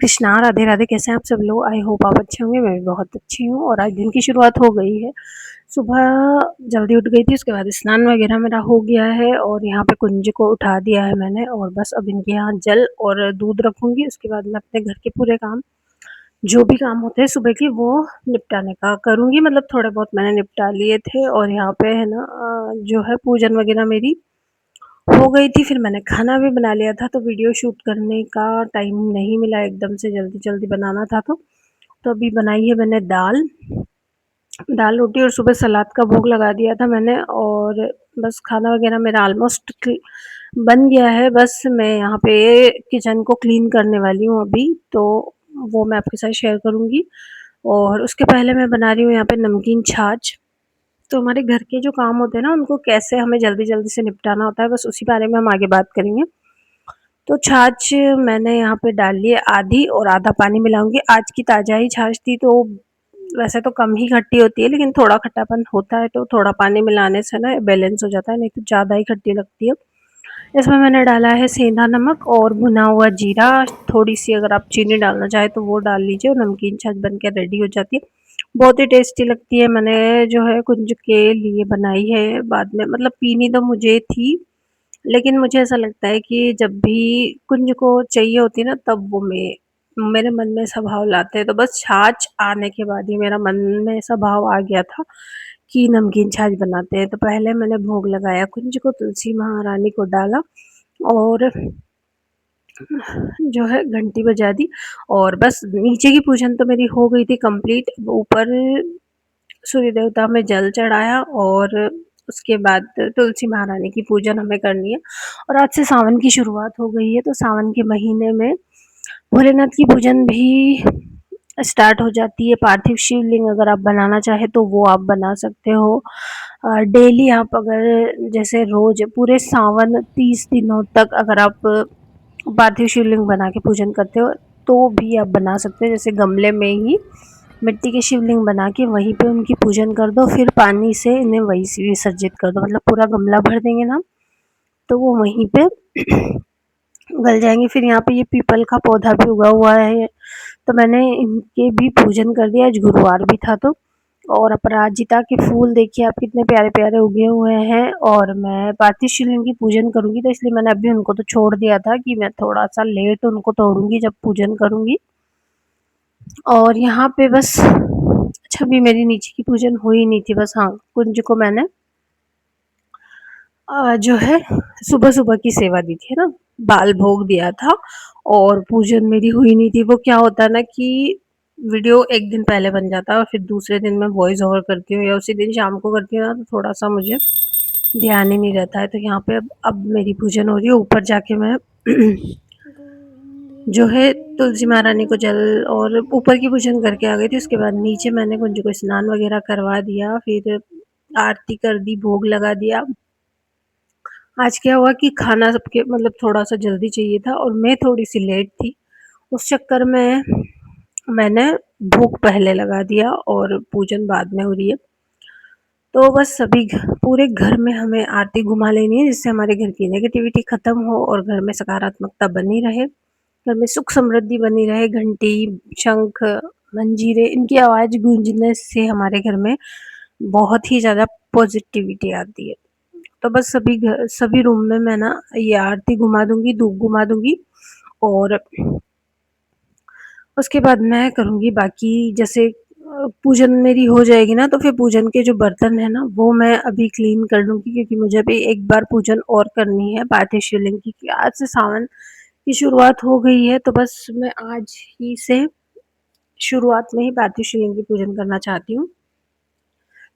कृष्णा, राधे राधे। कैसे हैं आप सब लोग? आई होप आप अच्छे होंगे। मैं भी बहुत अच्छी हूँ और आज दिन की शुरुआत हो गई है। सुबह जल्दी उठ गई थी, उसके बाद स्नान वगैरह मेरा हो गया है और यहाँ पे कुंज को उठा दिया है मैंने और बस अब इनके यहाँ जल और दूध रखूँगी। उसके बाद मैं अपने घर के पूरे काम, जो भी काम होते हैं सुबह के, वो निपटाने का करूँगी। मतलब थोड़े बहुत मैंने निपटा लिए थे और यहाँ पे है ना जो है पूजन वगैरह मेरी हो गई थी। फिर मैंने खाना भी बना लिया था, तो वीडियो शूट करने का टाइम नहीं मिला, एकदम से जल्दी-जल्दी बनाना था तो अभी बनाई है मैंने दाल रोटी और सुबह सलाद का भोग लगा दिया था मैंने और बस खाना वगैरह मेरा ऑलमोस्ट बन गया है। बस मैं यहाँ पे किचन को क्लीन करने वाली हूँ अभी, तो वो मैं आपके साथ शेयर करूँगी। और उसके पहले मैं बना रही हूँ यहाँ पे नमकीन छाछ। तो हमारे घर के जो काम होते हैं ना, उनको कैसे हमें जल्दी-जल्दी से निपटाना होता है, बस उसी बारे में हम आगे बात करेंगे। तो छाछ मैंने यहाँ पे डाल ली है आधी और आधा पानी मिलाऊँगी। आज की ताज़ा ही छाछ थी, तो वैसे तो कम ही खट्टी होती है, लेकिन थोड़ा खट्टापन होता है तो थोड़ा पानी मिलाने से ना बैलेंस हो जाता है, नहीं तो ज़्यादा ही खट्टी लगती है। इसमें मैंने डाला है सेंधा नमक और भुना हुआ जीरा, थोड़ी-सी अगर आप चीनी डालना चाहें तो वो डाल लीजिए और नमकीन छाछ बनके रेडी हो जाती है। बहुत ही टेस्टी लगती है। मैंने जो है कुंज के लिए बनाई है बाद में, मतलब पीनी तो मुझे थी, लेकिन मुझे ऐसा लगता है कि जब भी कुंज को चाहिए होती है ना, तब वो मेरे मन में ऐसा भाव लाते हैं। तो बस छाछ आने के बाद ही मेरा मन में ऐसा भाव आ गया था कि नमकीन छाछ बनाते हैं। तो पहले मैंने भोग लगाया कुंज को, तुलसी महारानी को डाला और जो है घंटी बजा दी और बस नीचे की पूजन तो मेरी हो गई थी कंप्लीट। ऊपर सूर्य देवता में जल चढ़ाया और उसके बाद तुलसी महारानी की पूजन हमें करनी है। और आज से सावन की शुरुआत हो गई है, तो सावन के महीने में भोलेनाथ की पूजन भी स्टार्ट हो जाती है। पार्थिव शिवलिंग अगर आप बनाना चाहे तो वो आप बना सकते हो। डेली आप अगर जैसे रोज पूरे सावन 30 दिनों तक अगर आप पार्थिव शिवलिंग बना के पूजन करते हो तो भी आप बना सकते हो। जैसे गमले में ही मिट्टी के शिवलिंग बना के वहीं पे उनकी पूजन कर दो, फिर पानी से इन्हें वहीं से विसर्जित कर दो। मतलब पूरा गमला भर देंगे ना, तो वो वहीं पे गल जाएंगे। फिर यहाँ पे ये पीपल का पौधा भी उगा हुआ है, तो मैंने इनके भी पूजन कर दिया। आज गुरुवार भी था तो। और अपराजिता के फूल देखिए आप कितने प्यारे प्यारे उगे हुए हैं। और मैं पार्थिव शिवलिंग की पूजन करूंगी, तो इसलिए मैंने अभी उनको तो छोड़ दिया था कि मैं थोड़ा सा लेट उनको तोड़ूंगी जब पूजन करूंगी। और यहाँ पे बस अच्छा, अभी मेरी नीचे की पूजन हुई नहीं थी। बस हाँ, कुंज को मैंने जो है सुबह-सुबह की सेवा दी थी ना, बाल भोग दिया था और पूजन मेरी हुई नहीं थी। वो क्या होता है ना कि वीडियो एक दिन पहले बन जाता है और फिर दूसरे दिन मैं वॉइस ओवर करती हूँ या उसी दिन शाम को करती हूँ ना, तो थोड़ा-सा मुझे ध्यान ही नहीं रहता है। तो यहाँ पे अब मेरी पूजन हो रही है। ऊपर जाके मैं जो है तुलसी महारानी को जल और ऊपर की पूजन करके आ गई थी। उसके बाद नीचे मैंने कुंज को स्नान वगैरह करवा दिया, फिर आरती कर दी, भोग लगा दिया। आज क्या हुआ कि खाना सबके मतलब थोड़ा-सा जल्दी चाहिए था और मैं थोड़ी-सी लेट थी। उस चक्कर में मैंने भोग पहले लगा दिया और पूजन बाद में हो रही है। तो बस सभी पूरे घर में हमें आरती घुमा लेनी है, जिससे हमारे घर की नेगेटिविटी ख़त्म हो और घर में सकारात्मकता बनी रहे, घर में सुख समृद्धि बनी रहे। घंटी, शंख, मंजीरे, इनकी आवाज़ गूंजने से हमारे घर में बहुत ही ज़्यादा पॉज़िटिविटी आती है। तो बस सभी रूम में मैं ना ये आरती घुमा दूँगी, धूप घुमा दूँगी और उसके बाद मैं करूँगी बाकी। जैसे पूजन मेरी हो जाएगी ना, तो फिर पूजन के जो बर्तन हैं ना, वो मैं अभी क्लीन कर लूँगी, क्योंकि मुझे अभी एक बार पूजन और करनी है पार्थिव शिवलिंग की। आज से सावन की शुरुआत हो गई है, तो बस मैं आज ही से शुरुआत में ही पार्थिव शिवलिंग की पूजन करना चाहती हूँ।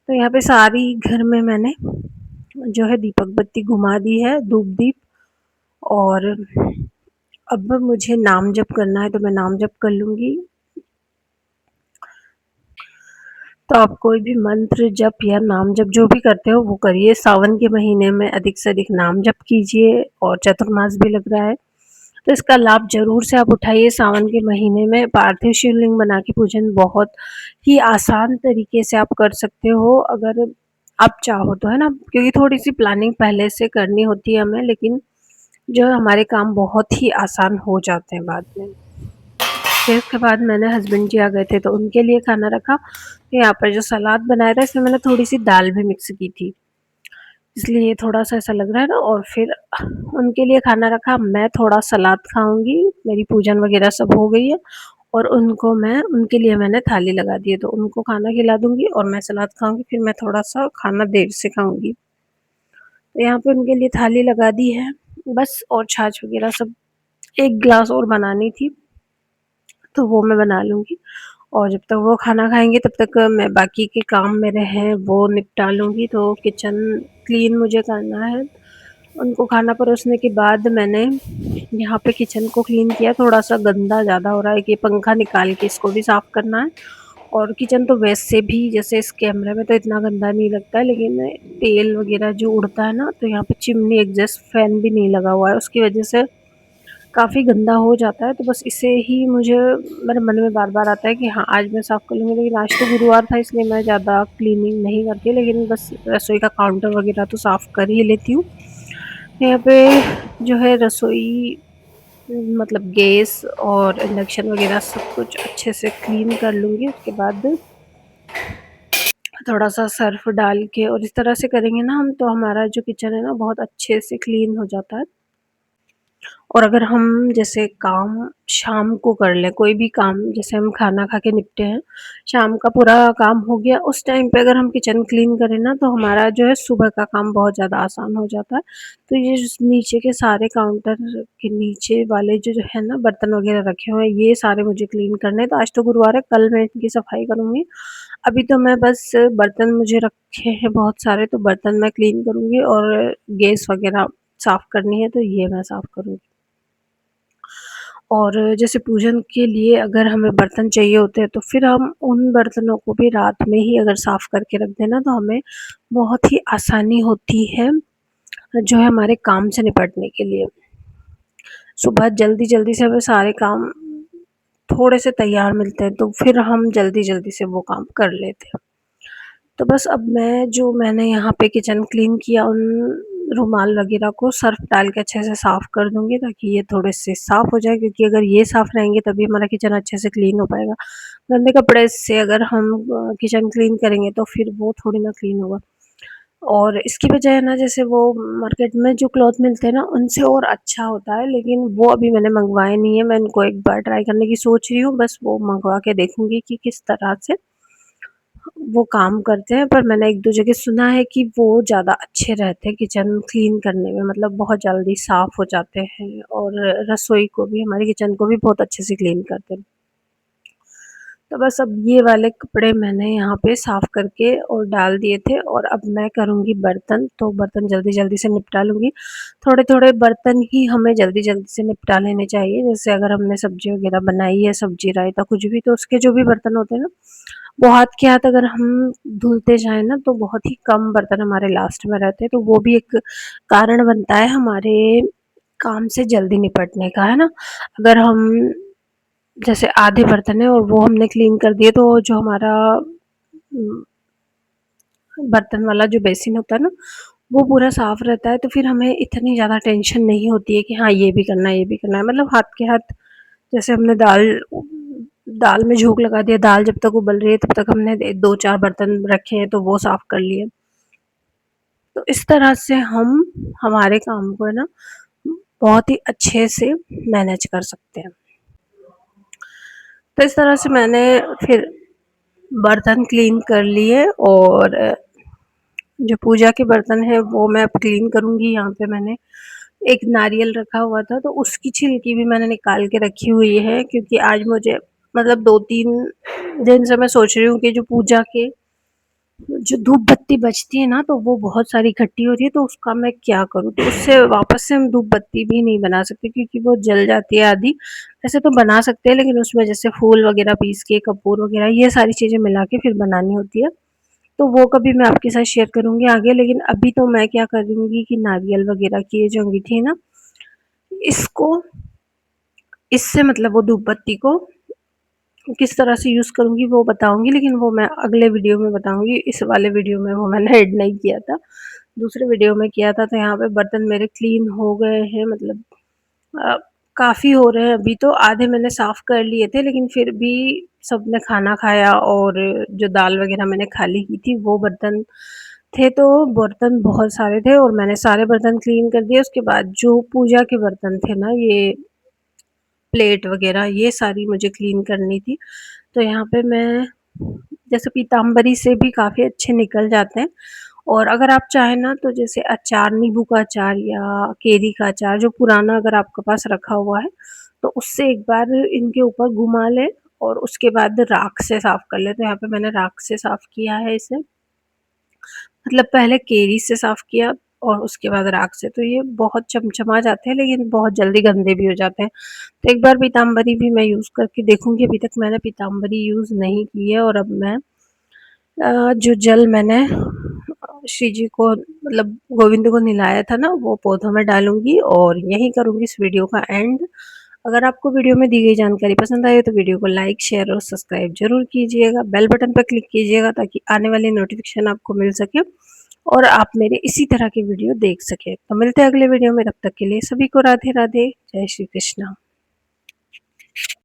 तो यहाँ पे सारी घर में मैंने जो है दीपक बत्ती घुमा दी है, धूप दीप। और अब मुझे नाम जप करना है, तो मैं नाम जप कर लूँगी। तो आप कोई भी मंत्र जप या नाम जप जो भी करते हो वो करिए। सावन के महीने में अधिक से अधिक नाम जप कीजिए और चतुर्मास भी लग रहा है, तो इसका लाभ ज़रूर से आप उठाइए। सावन के महीने में पार्थिव शिवलिंग बना के पूजन बहुत ही आसान तरीके से आप कर सकते हो, अगर आप चाहो तो, है ना। क्योंकि थोड़ी-सी प्लानिंग पहले से करनी होती है हमें, लेकिन जो है हमारे काम बहुत ही आसान हो जाते हैं बाद में। फिर उसके बाद मैंने हस्बैंड जी आ गए थे तो उनके लिए खाना रखा। तो यहाँ पर जो सलाद बनाया था इसमें मैंने थोड़ी-सी दाल भी मिक्स की थी। इसलिए थोड़ा-सा ऐसा लग रहा है ना, और फिर उनके लिए खाना रखा, मैं थोड़ा सलाद खाऊँगी, मेरी पूजन वग़ैरह सब हो गई है और उनके लिए मैंने थाली लगा दी है, तो उनको खाना खिला दूँगी और मैं सलाद खाऊँगी, फिर मैं थोड़ा-सा खाना देर से खाऊँगी। तो यहाँ पे उनके लिए थाली लगा दी है, बस और छाछ वग़ैरह सब 1 ग्लास और बनानी थी, तो वो मैं बना लूँगी और जब तक वो खाना खाएँगे तब तक मैं बाकी के काम मेरे हैं वो निपटा लूँगी। तो किचन क्लीन मुझे करना है। उनको खाना परोसने के बाद मैंने यहाँ पे किचन को क्लीन किया, थोड़ा-सा गंदा ज़्यादा हो रहा है कि पंखा निकाल के इसको भी साफ़ करना है। और किचन तो वैसे भी जैसे इस कैमरे में तो इतना गंदा नहीं लगता है, लेकिन तेल वग़ैरह जो उड़ता है ना, तो यहाँ पे चिमनी एग्ज़ॉस्ट फ़ैन भी नहीं लगा हुआ है, उसकी वज़ह से काफ़ी गंदा हो जाता है। तो बस इसे ही मुझे मेरे मन में बार-बार आता है कि हाँ, आज मैं साफ़ कर लूँगी, लेकिन आज तो गुरुवार था इसलिए मैं ज़्यादा क्लीनिंग नहीं करती, लेकिन बस रसोई का काउंटर वग़ैरह तो साफ़ कर ही लेती हूँ। यहाँ पे जो है रसोई मतलब गैस और इंडक्शन वग़ैरह सब कुछ अच्छे से क्लीन कर लूँगी। उसके बाद थोड़ा-सा सर्फ़ डाल के और इस तरह से करेंगे ना हम, तो हमारा जो किचन है ना बहुत अच्छे से क्लीन हो जाता है। और अगर हम जैसे काम शाम को कर लें, कोई भी काम जैसे हम खाना खा के निपटे हैं, शाम का पूरा काम हो गया, उस टाइम पे अगर हम किचन क्लीन करें ना, तो हमारा जो है सुबह का काम बहुत ज़्यादा आसान हो जाता है। तो ये जो नीचे के सारे काउंटर के नीचे वाले जो जो है ना बर्तन वग़ैरह रखे हुए हैं, ये सारे मुझे क्लीन करने हैं। तो आज तो गुरुवार है, कल मैं इनकी सफाई करूँगी। अभी तो मैं बस बर्तन मुझे रखे हैं बहुत सारे, तो बर्तन मैं क्लीन करूँगी और गैस वग़ैरह साफ़ करनी है, तो ये मैं साफ़ करूँगी। और जैसे पूजन के लिए अगर हमें बर्तन चाहिए होते हैं, तो फिर हम उन बर्तनों को भी रात में ही अगर साफ़ करके रख दें ना, तो हमें बहुत ही आसानी होती है, जो है हमारे काम से निपटने के लिए। सुबह जल्दी-जल्दी से हमें सारे काम थोड़े से तैयार मिलते हैं, तो फिर हम जल्दी-जल्दी से वो काम कर लेते हैं। तो बस अब मैंने यहाँ पे किचन क्लीन किया, उन रुमाल वग़ैरह को सर्फ़ डाल के अच्छे से साफ़ कर दूँगी, ताकि ये थोड़े से साफ़ हो जाए, क्योंकि अगर ये साफ़ रहेंगे तभी हमारा किचन अच्छे से क्लीन हो पाएगा। गंदे कपड़े से अगर हम किचन क्लीन करेंगे तो फिर वो थोड़ी ना क्लीन होगा। और इसकी बजाय ना जैसे वो मार्केट में जो क्लॉथ मिलते हैं ना, उनसे और अच्छा होता है, लेकिन वो अभी मैंने मँगवाए नहीं है। मैं इनको एक बार ट्राई करने की सोच रही हूँ, बस वो मँगवा के देखूँगी कि किस तरह से वो काम करते हैं। पर मैंने 1-2 जगह सुना है कि वो ज़्यादा अच्छे रहते हैं किचन क्लीन करने में, मतलब बहुत जल्दी साफ़ हो जाते हैं और रसोई को भी, हमारे किचन को भी बहुत अच्छे से क्लीन करते हैं। तो बस अब ये वाले कपड़े मैंने यहाँ पे साफ़ करके और डाल दिए थे और अब मैं करूँगी बर्तन, तो बर्तन जल्दी-जल्दी से निपटा लूँगी। थोड़े-थोड़े बर्तन ही हमें जल्दी-जल्दी से निपटा लेने चाहिए, जैसे अगर हमने सब्ज़ी वग़ैरह बनाई है, सब्ज़ी, रायता कुछ भी, तो उसके जो भी बर्तन होते हैं ना, वो हाथ के हाथ अगर हम धुलते जाएँ ना, तो बहुत ही कम बर्तन हमारे लास्ट में रहते हैं, तो वो भी एक कारण बनता है हमारे काम से जल्दी निपटने का, है ना? अगर हम जैसे आधे बर्तन हैं और वो हमने क्लीन कर दिए, तो जो हमारा बर्तन वाला जो बेसिन होता है ना, वो पूरा साफ़ रहता है, तो फिर हमें इतनी ज़्यादा टेंशन नहीं होती है कि हाँ, ये भी करना है, ये भी करना है। मतलब हाथ के हाथ जैसे हमने दाल में झोंक लगा दिया, दाल जब तक उबल रही है तब तक हमने 2-4 बर्तन रखे हैं, तो वो साफ़ कर लिए। तो इस तरह से हम हमारे काम को है ना बहुत ही अच्छे से मैनेज कर सकते हैं। तो इस तरह से मैंने फिर बर्तन क्लीन कर लिए और जो पूजा के बर्तन हैं वो मैं अब क्लीन करूँगी। यहाँ पे मैंने एक नारियल रखा हुआ था, तो उसकी छिलकी भी मैंने निकाल के रखी हुई है, क्योंकि आज मुझे मतलब 2-3 दिन से मैं सोच रही हूँ कि जो पूजा के जो धूप बत्ती बचती है ना, तो वो बहुत सारी इकट्ठी हो रही है, तो उसका मैं क्या करूँ? तो उससे वापस से हम धूप बत्ती भी नहीं बना सकते, क्योंकि वो जल जाती है आधी। वैसे तो बना सकते हैं, लेकिन उसमें जैसे फूल वगैरह पीस के, कपूर वगैरह ये सारी चीज़ें मिला के फिर बनानी होती है। तो वो कभी मैं आपके साथ शेयर करूँगी आगे, लेकिन अभी तो मैं क्या करूँगी कि नारियल वगैरह की ये जो अंगीठी है ना, इसको इससे मतलब वो धूप बत्ती को किस तरह से यूज़ करूँगी वो बताऊँगी, लेकिन वो मैं अगले वीडियो में बताऊँगी। इस वाले वीडियो में वो मैंने ऐड नहीं किया था, दूसरे वीडियो में किया था। तो यहाँ पे बर्तन मेरे क्लीन हो गए हैं, मतलब अ, काफ़ी हो रहे हैं अभी तो, आधे मैंने साफ़ कर लिए थे, लेकिन फिर भी सबने खाना खाया और जो दाल वग़ैरह मैंने खाली की थी वो बर्तन थे, तो बर्तन बहुत सारे थे और मैंने सारे बर्तन क्लीन कर दिए। उसके बाद जो पूजा के बर्तन थे ना, ये प्लेट वग़ैरह ये सारी मुझे क्लीन करनी थी। तो यहाँ पे मैं जैसे पीताम्बरी से भी काफ़ी अच्छे निकल जाते हैं, और अगर आप चाहें ना तो जैसे अचार, नींबू का अचार या केरी का अचार जो पुराना अगर आपके पास रखा हुआ है, तो उससे एक बार इनके ऊपर घुमा लें और उसके बाद राख से साफ़ कर लें। तो यहाँ पे मैंने राख से साफ़ किया है इसे, मतलब पहले केरी से साफ़ किया और उसके बाद राख से। तो ये बहुत चमचमा जाते हैं, लेकिन बहुत जल्दी गंदे भी हो जाते हैं। तो एक बार पीताम्बरी भी मैं यूज़ करके देखूँगी। अभी तक मैंने पीताम्बरी यूज़ नहीं की है, और अब मैं जो जल मैंने श्री जी को, मतलब गोविंद को नहलाया था ना, वो पौधों में डालूँगी और यहीं करूँगी इस वीडियो का एंड। अगर आपको वीडियो में दी गई जानकारी पसंद आई तो वीडियो को लाइक, शेयर और सब्सक्राइब ज़रूर कीजिएगा। बेल बटन पर क्लिक कीजिएगा ताकि आने वाली नोटिफिकेशन आपको मिल सके और आप मेरे इसी तरह के वीडियो देख सकें। तो मिलते हैं अगले वीडियो में, तब तक के लिए सभी को राधे राधे, जय श्री कृष्णा।